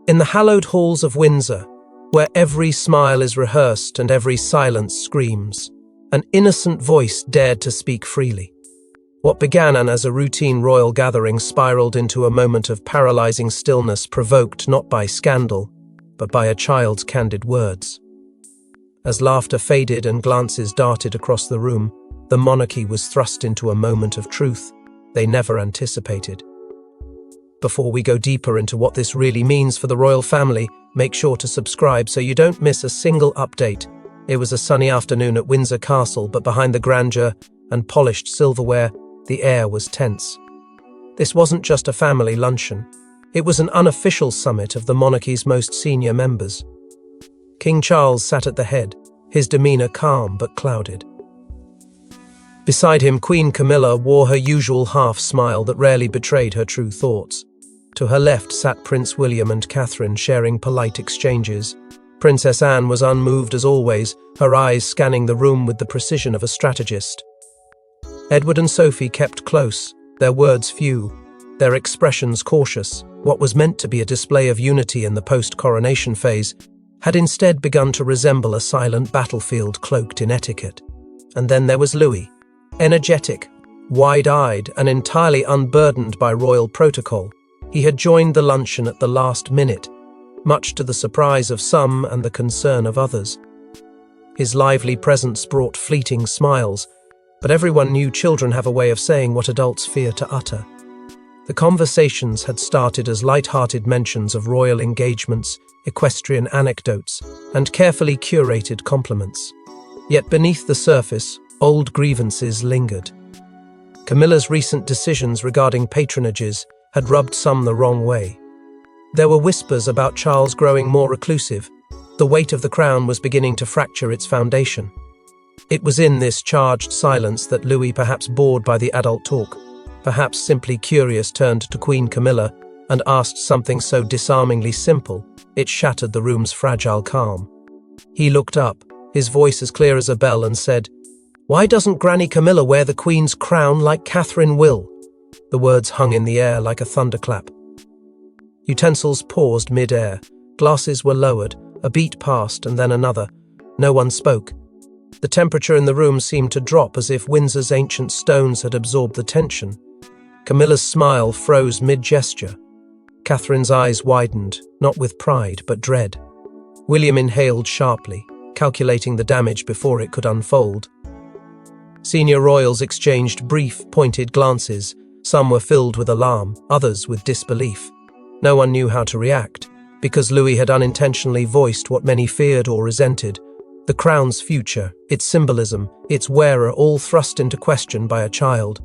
In the hallowed halls of Windsor, where every smile is rehearsed and every silence screams, an innocent voice dared to speak freely. What began as a routine royal gathering spiraled into a moment of paralyzing stillness provoked not by scandal, but by a child's candid words. As laughter faded and glances darted across the room, the monarchy was thrust into a moment of truth they never anticipated. Before we go deeper into what this really means for the royal family, make sure to subscribe so you don't miss a single update. It was a sunny afternoon at Windsor Castle, but behind the grandeur and polished silverware, the air was tense. This wasn't just a family luncheon. It was an unofficial summit of the monarchy's most senior members. King Charles sat at the head, his demeanor calm but clouded. Beside him, Queen Camilla wore her usual half-smile that rarely betrayed her true thoughts. To her left sat Prince William and Catherine, sharing polite exchanges. Princess Anne was unmoved as always, her eyes scanning the room with the precision of a strategist. Edward and Sophie kept close, their words few, their expressions cautious. What was meant to be a display of unity in the post-coronation phase had instead begun to resemble a silent battlefield cloaked in etiquette. And then there was Louis. Energetic, wide-eyed, and entirely unburdened by royal protocol, he had joined the luncheon at the last minute, much to the surprise of some and the concern of others. His lively presence brought fleeting smiles, but everyone knew children have a way of saying what adults fear to utter. The conversations had started as light-hearted mentions of royal engagements, equestrian anecdotes, and carefully curated compliments. Yet beneath the surface, old grievances lingered. Camilla's recent decisions regarding patronages had rubbed some the wrong way. There were whispers about Charles growing more reclusive. The weight of the crown was beginning to fracture its foundation. It was in this charged silence that Louis, perhaps bored by the adult talk, perhaps simply curious, turned to Queen Camilla and asked something so disarmingly simple, it shattered the room's fragile calm. He looked up, his voice as clear as a bell, and said, "Why doesn't Granny Camilla wear the Queen's crown like Catherine will?" The words hung in the air like a thunderclap. Utensils paused mid-air, glasses were lowered, a beat passed and then another. No one spoke. The temperature in the room seemed to drop as if Windsor's ancient stones had absorbed the tension. Camilla's smile froze mid-gesture. Catherine's eyes widened, not with pride but dread. William inhaled sharply, calculating the damage before it could unfold. Senior royals exchanged brief, pointed glances. Some were filled with alarm, others with disbelief. No one knew how to react, because Louis had unintentionally voiced what many feared or resented. The crown's future, its symbolism, its wearer, all thrust into question by a child.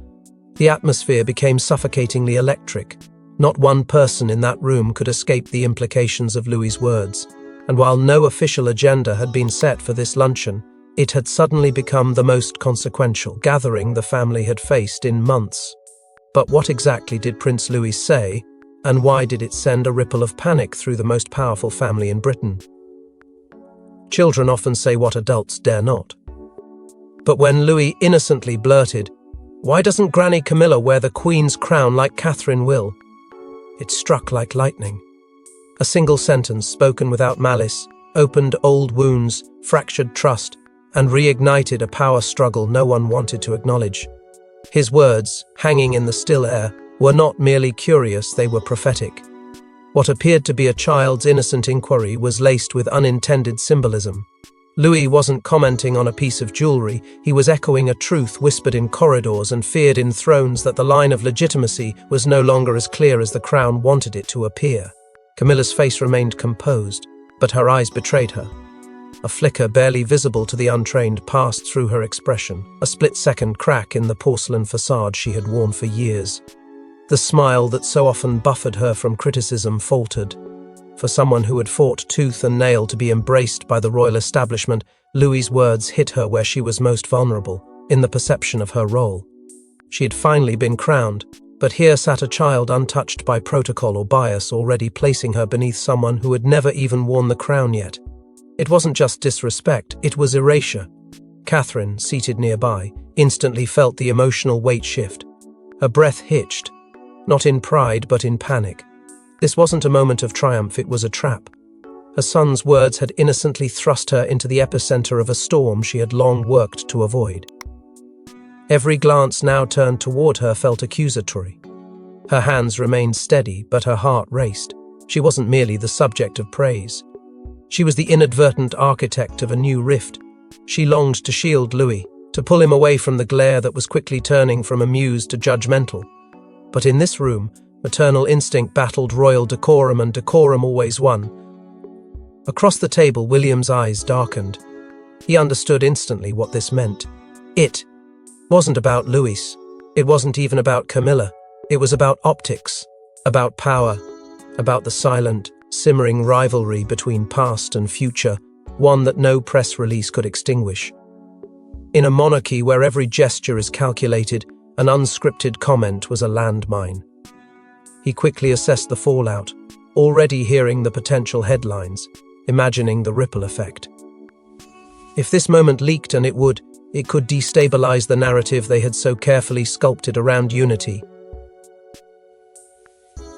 The atmosphere became suffocatingly electric. Not one person in that room could escape the implications of Louis's words. And while no official agenda had been set for this luncheon, it had suddenly become the most consequential gathering the family had faced in months. But what exactly did Prince Louis say, and why did it send a ripple of panic through the most powerful family in Britain? Children often say what adults dare not. But when Louis innocently blurted, "Why doesn't Granny Camilla wear the Queen's crown like Catherine will?" it struck like lightning. A single sentence spoken without malice opened old wounds, fractured trust, and reignited a power struggle no one wanted to acknowledge. His words, hanging in the still air, were not merely curious, they were prophetic. What appeared to be a child's innocent inquiry was laced with unintended symbolism. Louis wasn't commenting on a piece of jewelry, he was echoing a truth whispered in corridors and feared in thrones, that the line of legitimacy was no longer as clear as the crown wanted it to appear. Camilla's face remained composed, but her eyes betrayed her. A flicker barely visible to the untrained passed through her expression, a split-second crack in the porcelain facade she had worn for years. The smile that so often buffered her from criticism faltered. For someone who had fought tooth and nail to be embraced by the royal establishment, Louis's words hit her where she was most vulnerable, in the perception of her role. She had finally been crowned, but here sat a child untouched by protocol or bias, already placing her beneath someone who had never even worn the crown yet. It wasn't just disrespect, it was erasure. Catherine, seated nearby, instantly felt the emotional weight shift. Her breath hitched, not in pride but in panic. This wasn't a moment of triumph, it was a trap. Her son's words had innocently thrust her into the epicenter of a storm she had long worked to avoid. Every glance now turned toward her felt accusatory. Her hands remained steady, but her heart raced. She wasn't merely the subject of praise. She was the inadvertent architect of a new rift. She longed to shield Louis, to pull him away from the glare that was quickly turning from amused to judgmental. But in this room, maternal instinct battled royal decorum, and decorum always won. Across the table, William's eyes darkened. He understood instantly what this meant. It wasn't about Louis. It wasn't even about Camilla. It was about optics, about power, about the silent, simmering rivalry between past and future, one that no press release could extinguish. In a monarchy where every gesture is calculated, an unscripted comment was a landmine. He quickly assessed the fallout, already hearing the potential headlines, imagining the ripple effect. If this moment leaked, and it could destabilize the narrative they had so carefully sculpted around unity.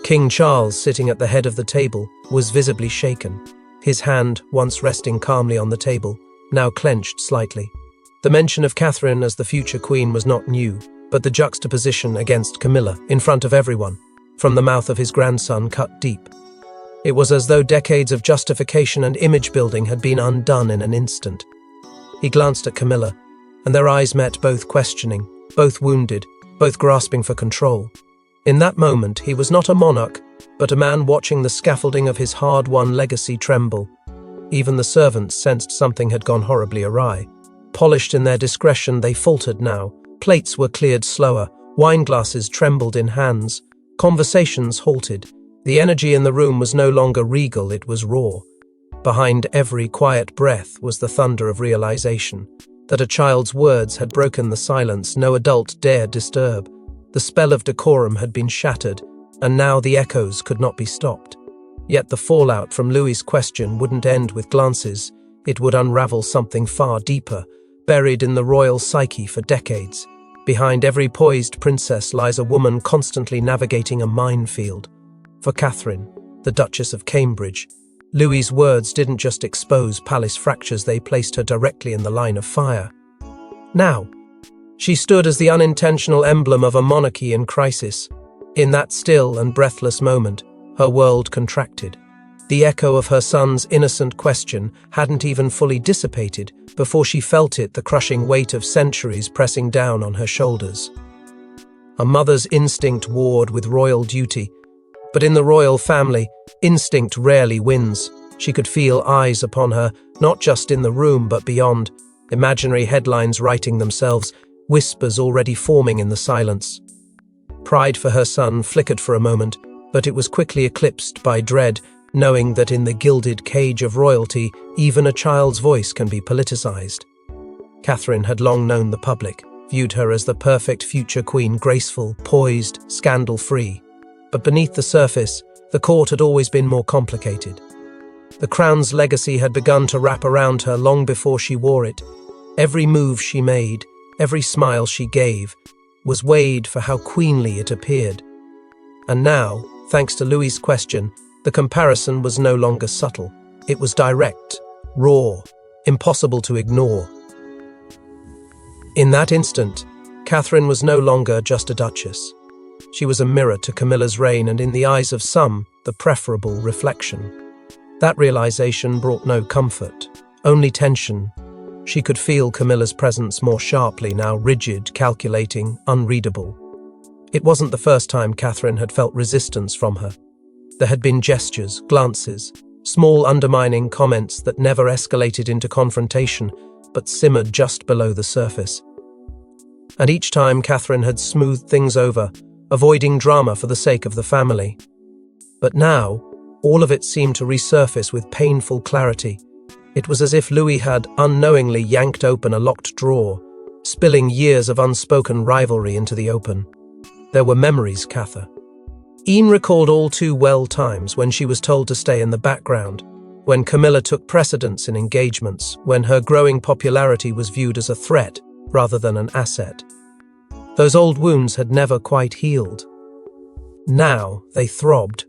King Charles, sitting at the head of the table, was visibly shaken. His hand, once resting calmly on the table, now clenched slightly. The mention of Catherine as the future queen was not new, but the juxtaposition against Camilla, in front of everyone, from the mouth of his grandson, cut deep. It was as though decades of justification and image building had been undone in an instant. He glanced at Camilla, and their eyes met, both questioning, both wounded, both grasping for control. In that moment, he was not a monarch, but a man watching the scaffolding of his hard-won legacy tremble. Even the servants sensed something had gone horribly awry. Polished in their discretion, they faltered now. Plates were cleared slower, wineglasses trembled in hands, conversations halted. The energy in the room was no longer regal, it was raw. Behind every quiet breath was the thunder of realization, that a child's words had broken the silence no adult dared disturb. The spell of decorum had been shattered, and now the echoes could not be stopped. Yet the fallout from Louis's question wouldn't end with glances. It would unravel something far deeper, buried in the royal psyche for decades. Behind every poised princess lies a woman constantly navigating a minefield. For Catherine, the Duchess of Cambridge, Louis's words didn't just expose palace fractures, they placed her directly in the line of fire. Now, she stood as the unintentional emblem of a monarchy in crisis. In that still and breathless moment, her world contracted. The echo of her son's innocent question hadn't even fully dissipated before she felt it, the crushing weight of centuries pressing down on her shoulders. A mother's instinct warred with royal duty, but in the royal family, instinct rarely wins. She could feel eyes upon her, not just in the room but beyond, imaginary headlines writing themselves, whispers already forming in the silence. Pride for her son flickered for a moment, but it was quickly eclipsed by dread, knowing that in the gilded cage of royalty, even a child's voice can be politicized. Catherine had long known the public, viewed her as the perfect future queen, graceful, poised, scandal-free. But beneath the surface, the court had always been more complicated. The crown's legacy had begun to wrap around her long before she wore it. Every move she made, every smile she gave, was weighed for how queenly it appeared. And now, thanks to Louis's question, the comparison was no longer subtle. It was direct, raw, impossible to ignore. In that instant, Catherine was no longer just a duchess. She was a mirror to Camilla's reign, and in the eyes of some, the preferable reflection. That realization brought no comfort, only tension. She could feel Camilla's presence more sharply now, rigid, calculating, unreadable. It wasn't the first time Catherine had felt resistance from her. There had been gestures, glances, small undermining comments that never escalated into confrontation, but simmered just below the surface. And each time Catherine had smoothed things over, avoiding drama for the sake of the family. But now, all of it seemed to resurface with painful clarity. It was as if Louis had unknowingly yanked open a locked drawer, spilling years of unspoken rivalry into the open. There were memories, Cather. Ian recalled all too well times when she was told to stay in the background, when Camilla took precedence in engagements, when her growing popularity was viewed as a threat rather than an asset. Those old wounds had never quite healed. Now they throbbed.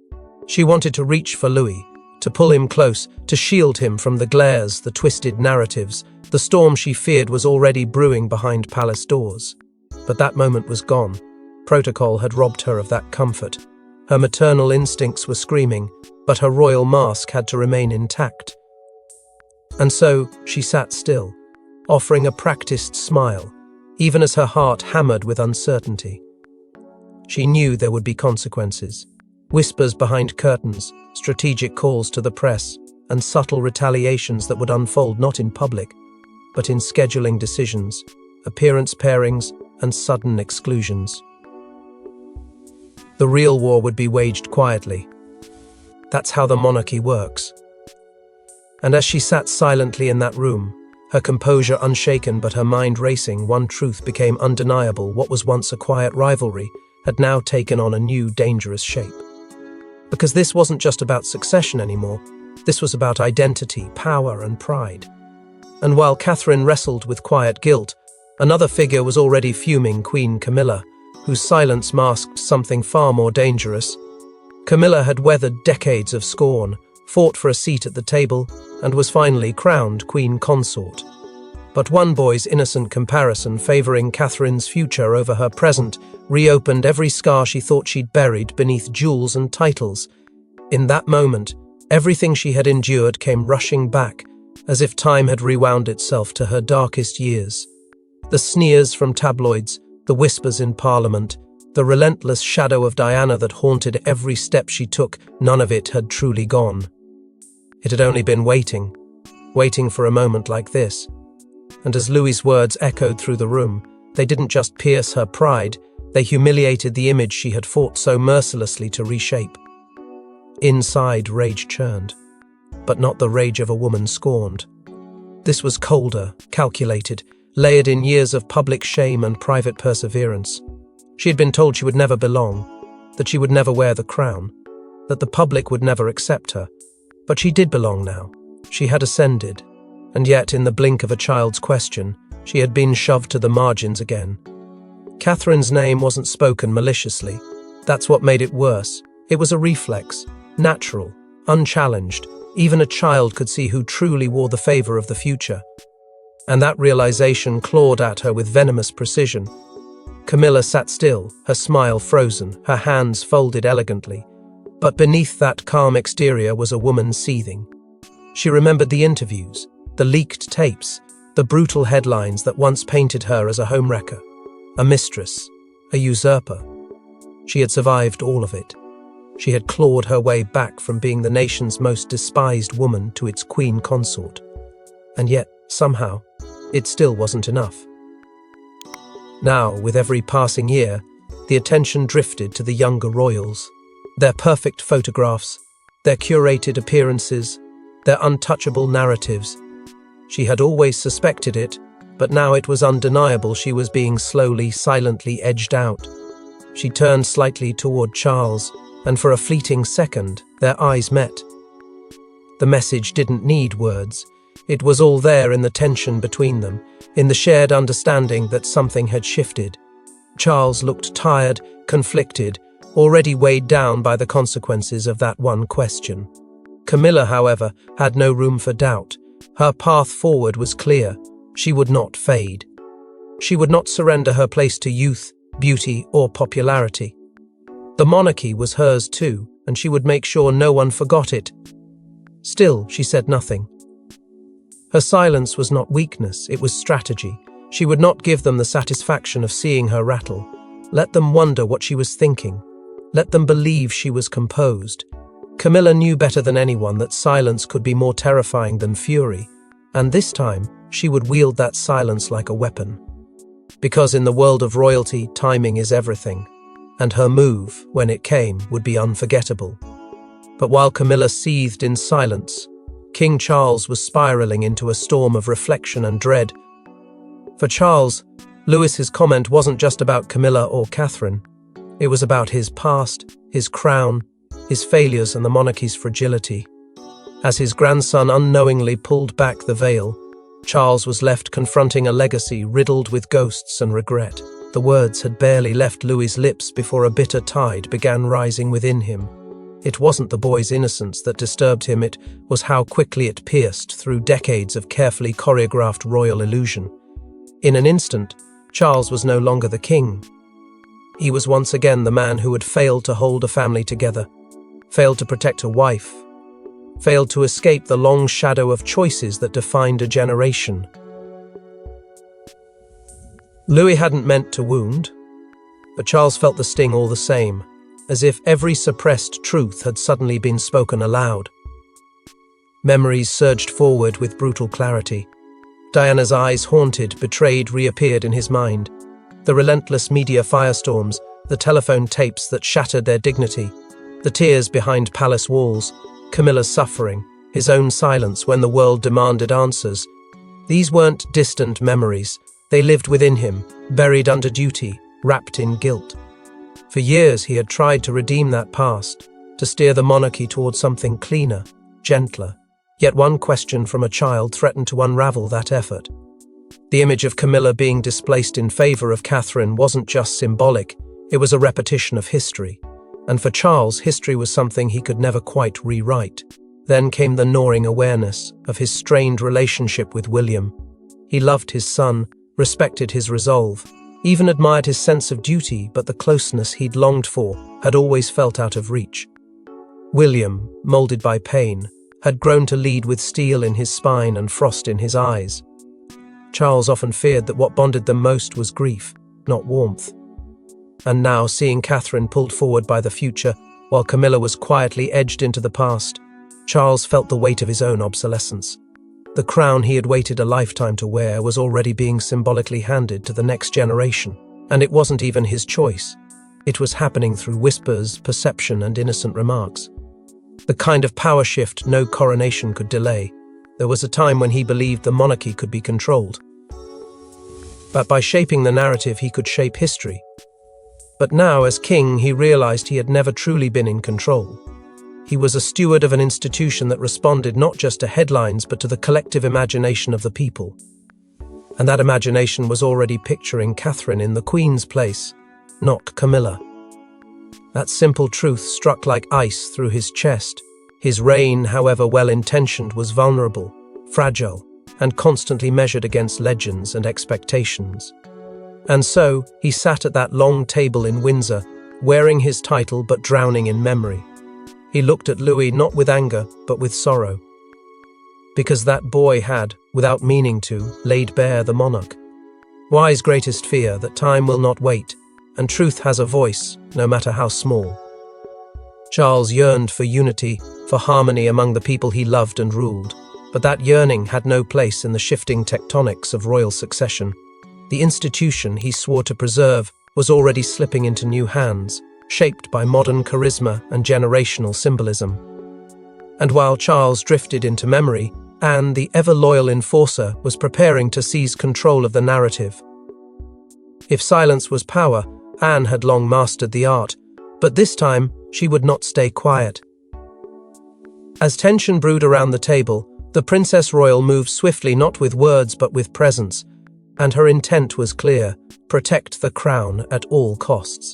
She wanted to reach for Louis, to pull him close, to shield him from the glares, the twisted narratives. The storm she feared was already brewing behind palace doors. But that moment was gone. Protocol had robbed her of that comfort. Her maternal instincts were screaming, but her royal mask had to remain intact. And so she sat still, offering a practiced smile, even as her heart hammered with uncertainty. She knew there would be consequences. Whispers behind curtains, strategic calls to the press, and subtle retaliations that would unfold not in public, but in scheduling decisions, appearance pairings, and sudden exclusions. The real war would be waged quietly. That's how the monarchy works. And as she sat silently in that room, her composure unshaken but her mind racing, one truth became undeniable. What was once a quiet rivalry had now taken on a new, dangerous shape. Because this wasn't just about succession anymore, this was about identity, power, and pride. And while Catherine wrestled with quiet guilt, another figure was already fuming, Queen Camilla, whose silence masked something far more dangerous. Camilla had weathered decades of scorn, fought for a seat at the table, and was finally crowned Queen Consort. But one boy's innocent comparison favoring Catherine's future over her present reopened every scar she thought she'd buried beneath jewels and titles. In that moment, everything she had endured came rushing back, as if time had rewound itself to her darkest years. The sneers from tabloids, the whispers in Parliament, the relentless shadow of Diana that haunted every step she took, none of it had truly gone. It had only been waiting for a moment like this. And as Louis's words echoed through the room, they didn't just pierce her pride, they humiliated the image she had fought so mercilessly to reshape. Inside, rage churned, but not the rage of a woman scorned. This was colder, calculated, layered in years of public shame and private perseverance. She had been told she would never belong, that she would never wear the crown, that the public would never accept her. But she did belong now. She had ascended, and yet in the blink of a child's question, she had been shoved to the margins again. Catherine's name wasn't spoken maliciously. That's what made it worse. It was a reflex, natural, unchallenged. Even a child could see who truly wore the favor of the future. And that realization clawed at her with venomous precision. Camilla sat still, her smile frozen, her hands folded elegantly. But beneath that calm exterior was a woman seething. She remembered the interviews, the leaked tapes, the brutal headlines that once painted her as a homewrecker, a mistress, a usurper. She had survived all of it. She had clawed her way back from being the nation's most despised woman to its queen consort. And yet, somehow, it still wasn't enough. Now, with every passing year, the attention drifted to the younger royals. Their perfect photographs, their curated appearances, their untouchable narratives. She had always suspected it, but now it was undeniable she was being slowly, silently edged out. She turned slightly toward Charles, and for a fleeting second, their eyes met. The message didn't need words. It was all there in the tension between them, in the shared understanding that something had shifted. Charles looked tired, conflicted, already weighed down by the consequences of that one question. Camilla, however, had no room for doubt. Her path forward was clear. She would not fade. She would not surrender her place to youth, beauty, or popularity. The monarchy was hers too, and she would make sure no one forgot it. Still, she said nothing. Her silence was not weakness, it was strategy. She would not give them the satisfaction of seeing her rattle. Let them wonder what she was thinking. Let them believe she was composed. Camilla knew better than anyone that silence could be more terrifying than fury, and this time she would wield that silence like a weapon. Because in the world of royalty, timing is everything, and her move, when it came, would be unforgettable. But while Camilla seethed in silence, King Charles was spiraling into a storm of reflection and dread. For Charles, Louis's comment wasn't just about Camilla or Catherine. It was about his past, his crown, his failures and the monarchy's fragility. As his grandson unknowingly pulled back the veil, Charles was left confronting a legacy riddled with ghosts and regret. The words had barely left Louis's lips before a bitter tide began rising within him. It wasn't the boy's innocence that disturbed him, it was how quickly it pierced through decades of carefully choreographed royal illusion. In an instant, Charles was no longer the king. He was once again the man who had failed to hold a family together, failed to protect a wife, failed to escape the long shadow of choices that defined a generation. Louis hadn't meant to wound, but Charles felt the sting all the same, as if every suppressed truth had suddenly been spoken aloud. Memories surged forward with brutal clarity. Diana's eyes, haunted, betrayed, reappeared in his mind. The relentless media firestorms, the telephone tapes that shattered their dignity, the tears behind palace walls, Camilla's suffering, his own silence when the world demanded answers. These weren't distant memories. They lived within him, buried under duty, wrapped in guilt. For years he had tried to redeem that past, to steer the monarchy towards something cleaner, gentler. Yet one question from a child threatened to unravel that effort. The image of Camilla being displaced in favor of Catherine wasn't just symbolic, it was a repetition of history. And for Charles, history was something he could never quite rewrite. Then came the gnawing awareness of his strained relationship with William. He loved his son, respected his resolve, even admired his sense of duty, but the closeness he'd longed for had always felt out of reach. William, molded by pain, had grown to lead with steel in his spine and frost in his eyes. Charles often feared that what bonded them most was grief, not warmth. And now, seeing Catherine pulled forward by the future, while Camilla was quietly edged into the past, Charles felt the weight of his own obsolescence. The crown he had waited a lifetime to wear was already being symbolically handed to the next generation, and it wasn't even his choice. It was happening through whispers, perception, and innocent remarks. The kind of power shift no coronation could delay. There was a time when he believed the monarchy could be controlled. But by shaping the narrative, he could shape history. But now, as king, he realized he had never truly been in control. He was a steward of an institution that responded not just to headlines, but to the collective imagination of the people. And that imagination was already picturing Catherine in the Queen's place, not Camilla. That simple truth struck like ice through his chest. His reign, however well-intentioned, was vulnerable, fragile, and constantly measured against legends and expectations. And so, he sat at that long table in Windsor, wearing his title but drowning in memory. He looked at Louis not with anger, but with sorrow. Because that boy had, without meaning to, laid bare the monarch. Why's greatest fear? That time will not wait, and truth has a voice, no matter how small. Charles yearned for unity, for harmony among the people he loved and ruled, but that yearning had no place in the shifting tectonics of royal succession. The institution he swore to preserve was already slipping into new hands, shaped by modern charisma and generational symbolism. And while Charles drifted into memory, Anne, the ever-loyal enforcer, was preparing to seize control of the narrative. If silence was power, Anne had long mastered the art, but this time she would not stay quiet. As tension brewed around the table, the Princess Royal moved swiftly, not with words but with presence, and her intent was clear: protect the crown at all costs.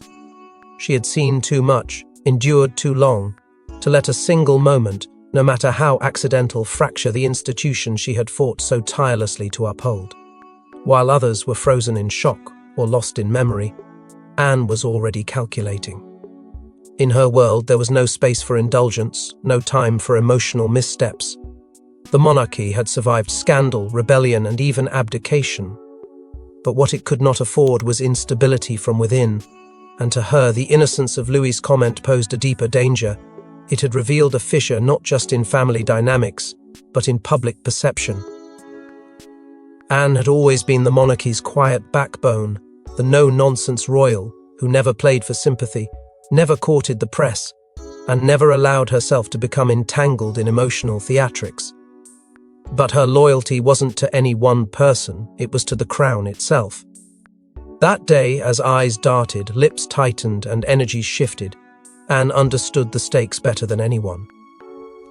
She had seen too much, endured too long, to let a single moment, no matter how accidental, fracture the institution she had fought so tirelessly to uphold. While others were frozen in shock or lost in memory, Anne was already calculating. In her world, there was no space for indulgence, no time for emotional missteps. The monarchy had survived scandal, rebellion, and even abdication. But what it could not afford was instability from within, and to her the innocence of Louis's comment posed a deeper danger. It had revealed a fissure not just in family dynamics, but in public perception. Anne had always been the monarchy's quiet backbone, the no-nonsense royal who never played for sympathy, never courted the press, and never allowed herself to become entangled in emotional theatrics. But her loyalty wasn't to any one person, it was to the crown itself. That day, as eyes darted, lips tightened, and energies shifted, Anne understood the stakes better than anyone.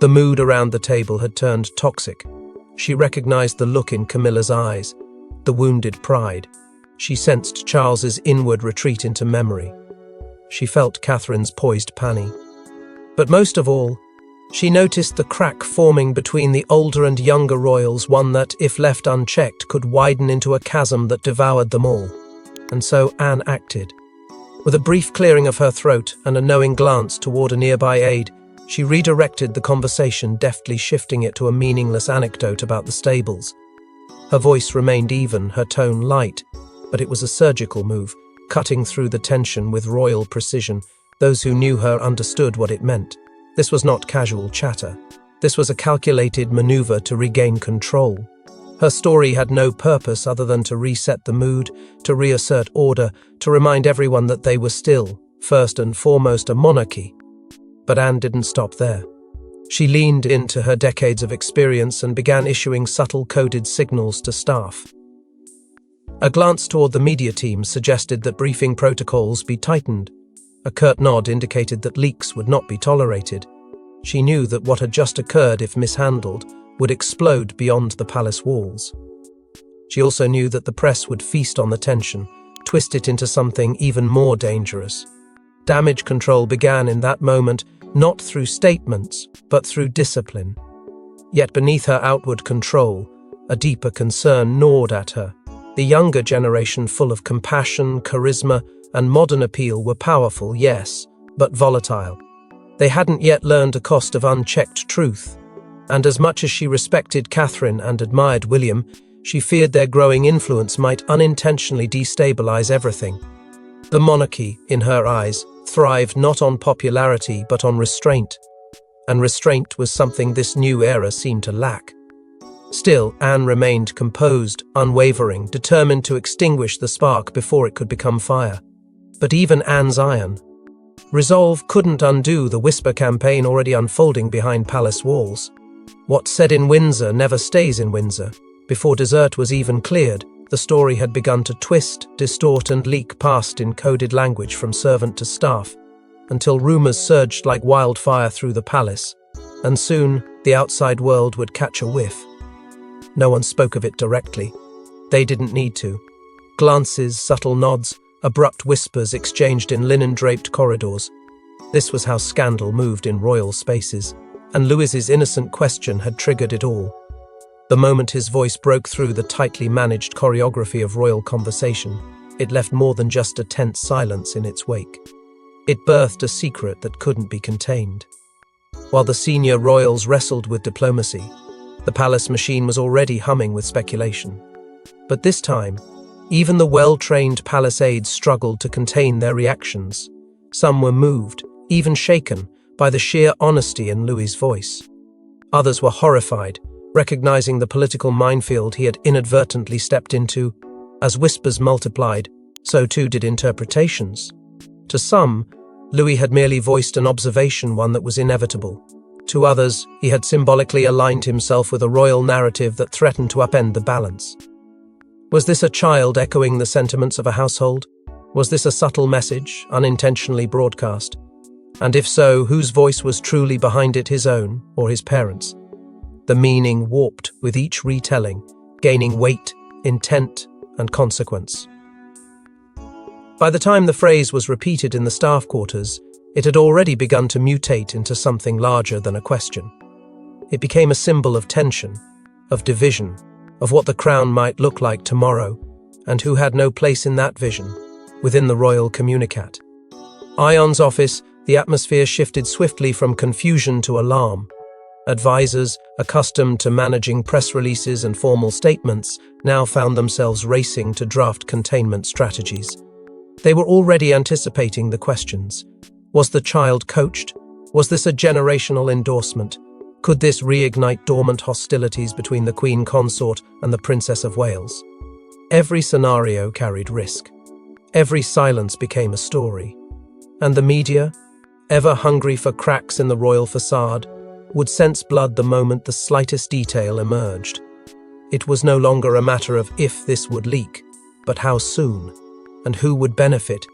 The mood around the table had turned toxic. She recognized the look in Camilla's eyes, the wounded pride. She sensed Charles's inward retreat into memory. She felt Catherine's poised panic. But most of all, she noticed the crack forming between the older and younger royals, one that, if left unchecked, could widen into a chasm that devoured them all. And so Anne acted. With a brief clearing of her throat and a knowing glance toward a nearby aide, she redirected the conversation, deftly shifting it to a meaningless anecdote about the stables. Her voice remained even, her tone light, but it was a surgical move, cutting through the tension with royal precision. Those who knew her understood what it meant. This was not casual chatter. This was a calculated maneuver to regain control. Her story had no purpose other than to reset the mood, to reassert order, to remind everyone that they were still, first and foremost, a monarchy. But Anne didn't stop there. She leaned into her decades of experience and began issuing subtle coded signals to staff. A glance toward the media team suggested that briefing protocols be tightened. A curt nod indicated that leaks would not be tolerated. She knew that what had just occurred, if mishandled, would explode beyond the palace walls. She also knew that the press would feast on the tension, twist it into something even more dangerous. Damage control began in that moment, not through statements, but through discipline. Yet beneath her outward control, a deeper concern gnawed at her. The younger generation, full of compassion, charisma, and modern appeal, were powerful, yes, but volatile. They hadn't yet learned the cost of unchecked truth, and as much as she respected Catherine and admired William, she feared their growing influence might unintentionally destabilize everything. The monarchy, in her eyes, thrived not on popularity but on restraint, and restraint was something this new era seemed to lack. Still, Anne remained composed, unwavering, determined to extinguish the spark before it could become fire. But even Anne's iron resolve couldn't undo the whisper campaign already unfolding behind palace walls. What's said in Windsor never stays in Windsor. Before dessert was even cleared, the story had begun to twist, distort, and leak past in coded language from servant to staff, until rumors surged like wildfire through the palace, and soon the outside world would catch a whiff. No one spoke of it directly. They didn't need to. Glances, subtle nods, abrupt whispers exchanged in linen-draped corridors. This was how scandal moved in royal spaces, and Louis's innocent question had triggered it all. The moment his voice broke through the tightly managed choreography of royal conversation, it left more than just a tense silence in its wake. It birthed a secret that couldn't be contained. While the senior royals wrestled with diplomacy, the palace machine was already humming with speculation. But this time, even the well-trained palace aides struggled to contain their reactions. Some were moved, even shaken, by the sheer honesty in Louis's voice. Others were horrified, recognizing the political minefield he had inadvertently stepped into. As whispers multiplied, so too did interpretations. To some, Louis had merely voiced an observation, one that was inevitable. To others, he had symbolically aligned himself with a royal narrative that threatened to upend the balance. Was this a child echoing the sentiments of a household? Was this a subtle message, unintentionally broadcast? And if so, whose voice was truly behind it, his own or his parents'? The meaning warped with each retelling, gaining weight, intent, and consequence. By the time the phrase was repeated in the staff quarters, it had already begun to mutate into something larger than a question. It became a symbol of tension, of division, of what the crown might look like tomorrow, and who had no place in that vision, within the royal communicat. Ion's office, the atmosphere shifted swiftly from confusion to alarm. Advisors, accustomed to managing press releases and formal statements, now found themselves racing to draft containment strategies. They were already anticipating the questions. Was the child coached? Was this a generational endorsement? Could this reignite dormant hostilities between the Queen Consort and the Princess of Wales? Every scenario carried risk. Every silence became a story. And the media, ever hungry for cracks in the royal facade, would sense blood the moment the slightest detail emerged. It was no longer a matter of if this would leak, but how soon, and who would benefit.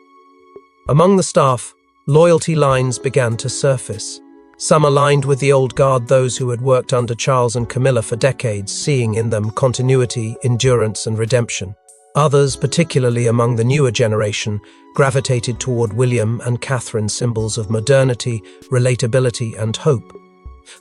Among the staff, loyalty lines began to surface. Some aligned with the old guard, those who had worked under Charles and Camilla for decades, seeing in them continuity, endurance, and redemption. Others, particularly among the newer generation, gravitated toward William and Catherine's symbols of modernity, relatability, and hope.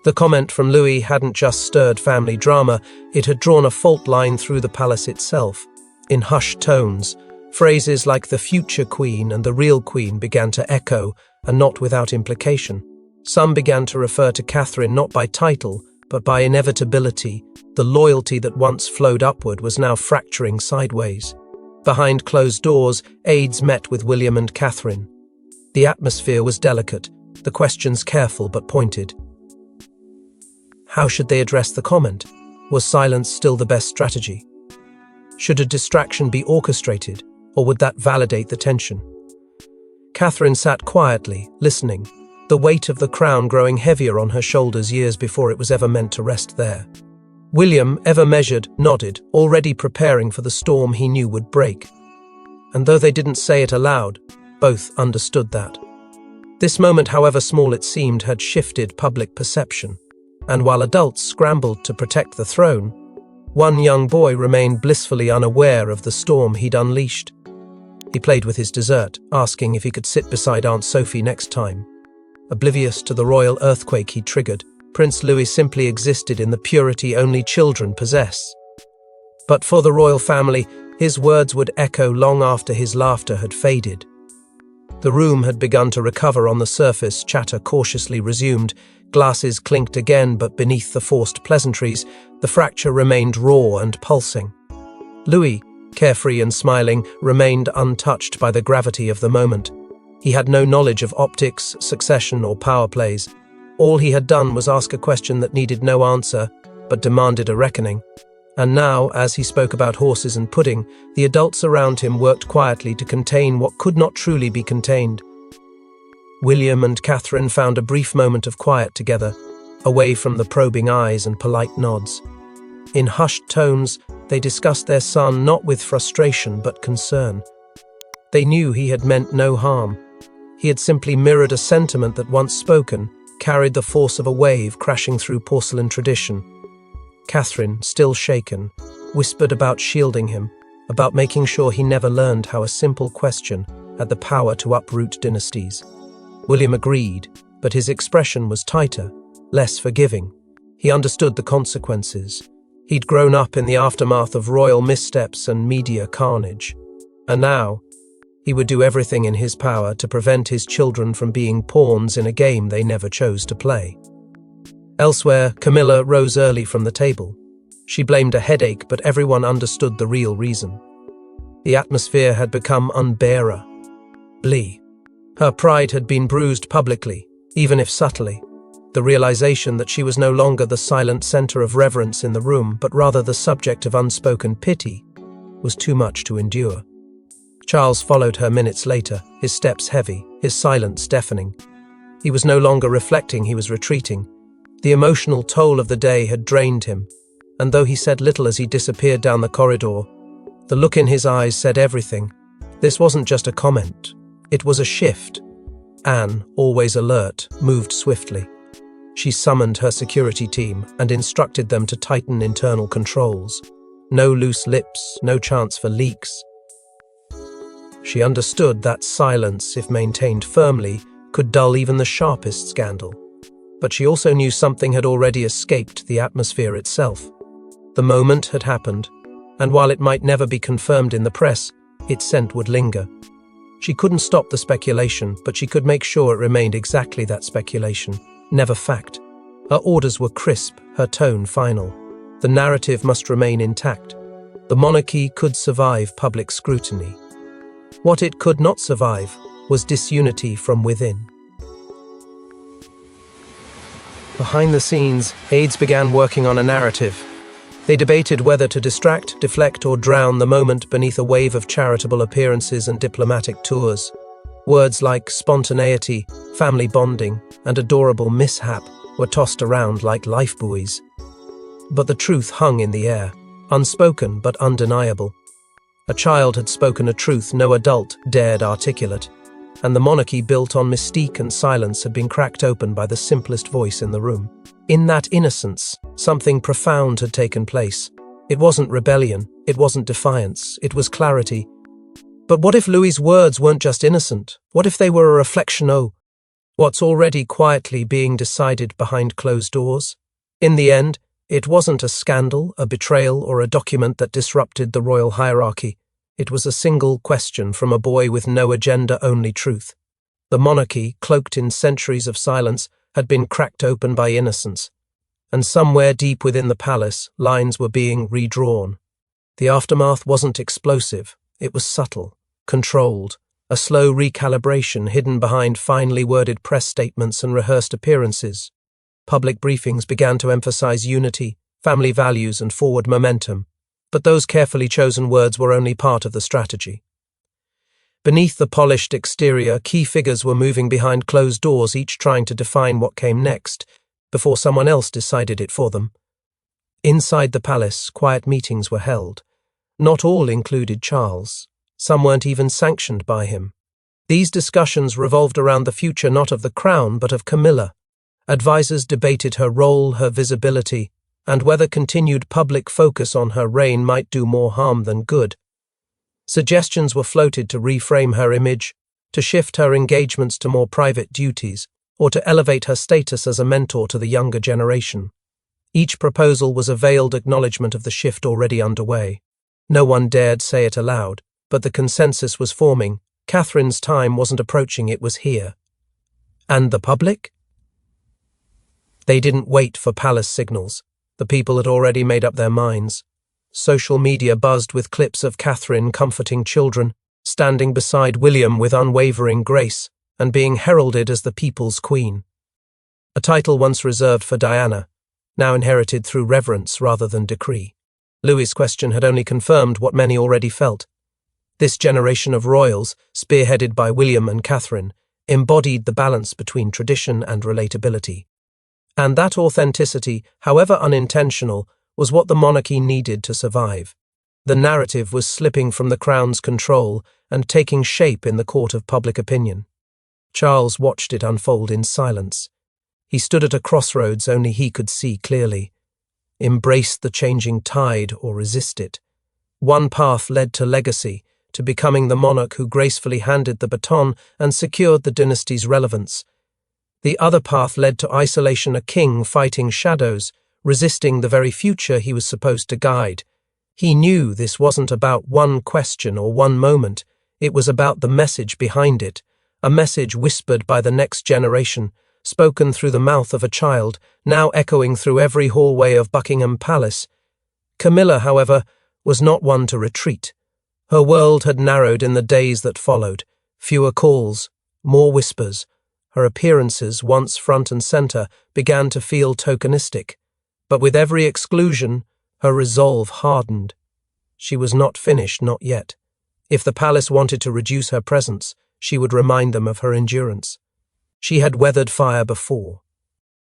The comment from Louis hadn't just stirred family drama, it had drawn a fault line through the palace itself. In hushed tones, phrases like the future queen and the real queen began to echo, and not without implication. Some began to refer to Catherine not by title, but by inevitability. The loyalty that once flowed upward was now fracturing sideways. Behind closed doors, aides met with William and Catherine. The atmosphere was delicate, the questions careful but pointed. How should they address the comment? Was silence still the best strategy? Should a distraction be orchestrated, or would that validate the tension? Catherine sat quietly, listening, the weight of the crown growing heavier on her shoulders years before it was ever meant to rest there. William, ever measured, nodded, already preparing for the storm he knew would break. And though they didn't say it aloud, both understood that. This moment, however small it seemed, had shifted public perception. And while adults scrambled to protect the throne, one young boy remained blissfully unaware of the storm he'd unleashed. He played with his dessert, asking if he could sit beside Aunt Sophie next time. Oblivious to the royal earthquake he triggered, Prince Louis simply existed in the purity only children possess. But for the royal family, his words would echo long after his laughter had faded. The room had begun to recover on the surface, chatter cautiously resumed, glasses clinked again, but beneath the forced pleasantries, the fracture remained raw and pulsing. Louis, carefree and smiling, remained untouched by the gravity of the moment. He had no knowledge of optics, succession, or power plays. All he had done was ask a question that needed no answer, but demanded a reckoning. And now, as he spoke about horses and pudding, the adults around him worked quietly to contain what could not truly be contained. William and Catherine found a brief moment of quiet together, away from the probing eyes and polite nods. In hushed tones, they discussed their son not with frustration but concern. They knew he had meant no harm. He had simply mirrored a sentiment that, once spoken, carried the force of a wave crashing through porcelain tradition. Catherine, still shaken, whispered about shielding him, about making sure he never learned how a simple question had the power to uproot dynasties. William agreed, but his expression was tighter, less forgiving. He understood the consequences. He'd grown up in the aftermath of royal missteps and media carnage. And now, he would do everything in his power to prevent his children from being pawns in a game they never chose to play. Elsewhere, Camilla rose early from the table. She blamed a headache, but everyone understood the real reason. The atmosphere had become unbearable. Her pride had been bruised publicly, even if subtly. The realization that she was no longer the silent center of reverence in the room, but rather the subject of unspoken pity, was too much to endure. Charles followed her minutes later, his steps heavy, his silence deafening. He was no longer reflecting, he was retreating. The emotional toll of the day had drained him, and though he said little as he disappeared down the corridor, the look in his eyes said everything. This wasn't just a comment, it was a shift. Anne, always alert, moved swiftly. She summoned her security team and instructed them to tighten internal controls. No loose lips, no chance for leaks. She understood that silence, if maintained firmly, could dull even the sharpest scandal. But she also knew something had already escaped the atmosphere itself. The moment had happened, and while it might never be confirmed in the press, its scent would linger. She couldn't stop the speculation, but she could make sure it remained exactly that speculation, never fact. Her orders were crisp, her tone final. The narrative must remain intact. The monarchy could survive public scrutiny. What it could not survive was disunity from within. Behind the scenes, aides began working on a narrative. They debated whether to distract, deflect, or drown the moment beneath a wave of charitable appearances and diplomatic tours. Words like spontaneity, family bonding, and adorable mishap were tossed around like lifebuoys. But the truth hung in the air, unspoken but undeniable. A child had spoken a truth no adult dared articulate, and the monarchy built on mystique and silence had been cracked open by the simplest voice in the room. In that innocence, something profound had taken place. It wasn't rebellion, it wasn't defiance, it was clarity. But what if Louis's words weren't just innocent? What if they were a reflection of what's already quietly being decided behind closed doors? In the end, it wasn't a scandal, a betrayal, or a document that disrupted the royal hierarchy. It was a single question from a boy with no agenda, only truth. The monarchy, cloaked in centuries of silence, had been cracked open by innocence. And somewhere deep within the palace, lines were being redrawn. The aftermath wasn't explosive. It was subtle, controlled, a slow recalibration hidden behind finely worded press statements and rehearsed appearances. Public briefings began to emphasize unity, family values, and forward momentum, but those carefully chosen words were only part of the strategy. Beneath the polished exterior, key figures were moving behind closed doors, each trying to define what came next, before someone else decided it for them. Inside the palace, quiet meetings were held. Not all included Charles. Some weren't even sanctioned by him. These discussions revolved around the future not of the crown, but of Camilla. Advisors debated her role, her visibility, and whether continued public focus on her reign might do more harm than good. Suggestions were floated to reframe her image, to shift her engagements to more private duties, or to elevate her status as a mentor to the younger generation. Each proposal was a veiled acknowledgement of the shift already underway. No one dared say it aloud, but the consensus was forming. Catherine's time wasn't approaching, it was here. And the public? They didn't wait for palace signals. The people had already made up their minds. Social media buzzed with clips of Catherine comforting children, standing beside William with unwavering grace, and being heralded as the people's queen. A title once reserved for Diana, now inherited through reverence rather than decree. Louis's question had only confirmed what many already felt. This generation of royals, spearheaded by William and Catherine, embodied the balance between tradition and relatability. And that authenticity, however unintentional, was what the monarchy needed to survive. The narrative was slipping from the crown's control and taking shape in the court of public opinion. Charles watched it unfold in silence. He stood at a crossroads only he could see clearly. Embrace the changing tide or resist it. One path led to legacy, to becoming the monarch who gracefully handed the baton and secured the dynasty's relevance. The other path led to isolation, a king fighting shadows, resisting the very future he was supposed to guide. He knew this wasn't about one question or one moment. It was about the message behind it, a message whispered by the next generation, spoken through the mouth of a child, now echoing through every hallway of Buckingham Palace. Camilla, however, was not one to retreat. Her world had narrowed in the days that followed. Fewer calls, more whispers. Her appearances, once front and centre, began to feel tokenistic. But with every exclusion, her resolve hardened. She was not finished, not yet. If the palace wanted to reduce her presence, she would remind them of her endurance. She had weathered fire before.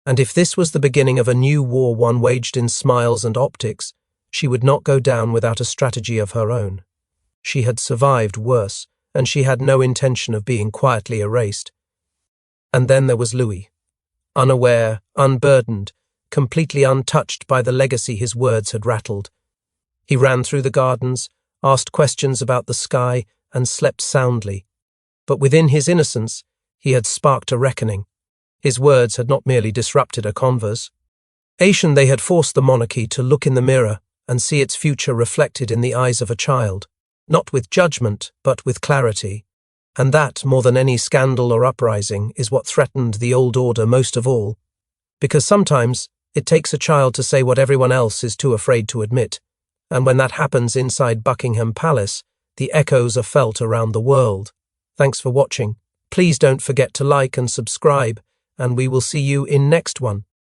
And if this was the beginning of a new war, one waged in smiles and optics, she would not go down without a strategy of her own. She had survived worse, and she had no intention of being quietly erased. And then there was Louis, unaware, unburdened, completely untouched by the legacy his words had rattled. He ran through the gardens, asked questions about the sky, and slept soundly. But within his innocence, he had sparked a reckoning. His words had not merely disrupted a converse. They had forced the monarchy to look in the mirror and see its future reflected in the eyes of a child, not with judgment, but with clarity. And that, more than any scandal or uprising, is what threatened the old order most of all. Because sometimes it takes a child to say what everyone else is too afraid to admit. And when that happens inside Buckingham Palace, the echoes are felt around the world. Thanks for watching. Please don't forget to like and subscribe, and we will see you in next one.